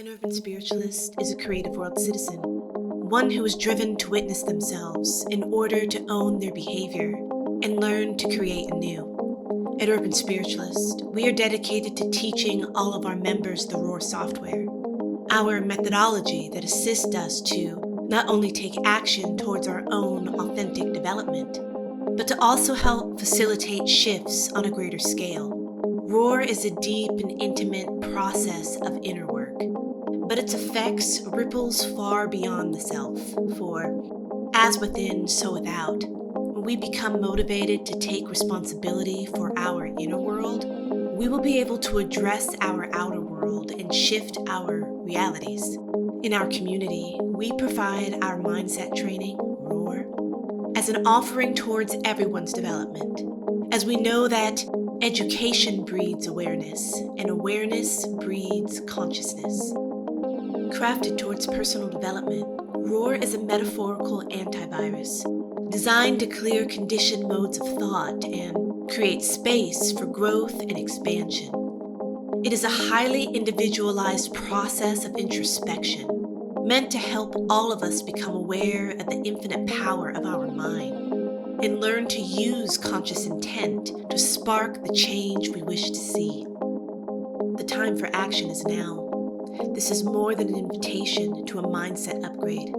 An urban spiritualist is a creative world citizen, one who is driven to witness themselves in order to own their behavior and learn to create anew. At Urban Spiritualist, we are dedicated to teaching all of our members the ROAR software, our methodology that assists us to not only take action towards our own authentic development, but to also help facilitate shifts on a greater scale. ROAR is a deep and intimate process of inner work, but its effects ripples far beyond the self, for as within, so without. When we become motivated to take responsibility for our inner world, we will be able to address our outer world and shift our realities. In our community, we provide our mindset training, ROAR, as an offering towards everyone's development, as we know that education breeds awareness, and awareness breeds consciousness. Crafted towards personal development, ROAR is a metaphorical antivirus designed to clear conditioned modes of thought and create space for growth and expansion. It is a highly individualized process of introspection meant to help all of us become aware of the infinite power of our mind and learn to use conscious intent to spark the change we wish to see. The time for action is now. This is more than an invitation to a mindset upgrade.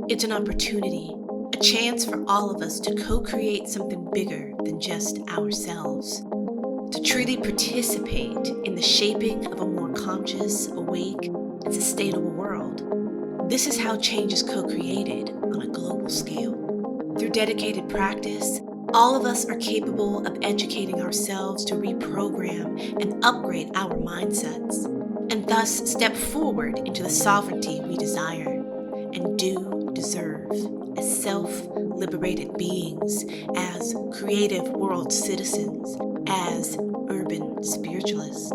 It's an opportunity, a chance for all of us to co-create something bigger than just ourselves, to truly participate in the shaping of a more conscious, awake, and sustainable world. This is how change is co-created on a global scale. Through dedicated practice, all of us are capable of educating ourselves to reprogram and upgrade our mindsets, and thus step forward into the sovereignty we desire and do deserve as self-liberated beings, as creative world citizens, as urban spiritualists.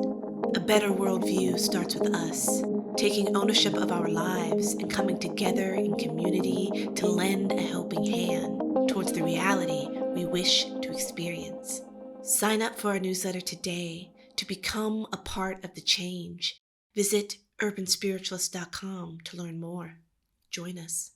A better worldview starts with us, taking ownership of our lives and coming together in community to lend a helping hand towards the reality we wish to experience. Sign up for our newsletter today to become a part of the change. Visit urbanspiritualist.com to learn more. Join us.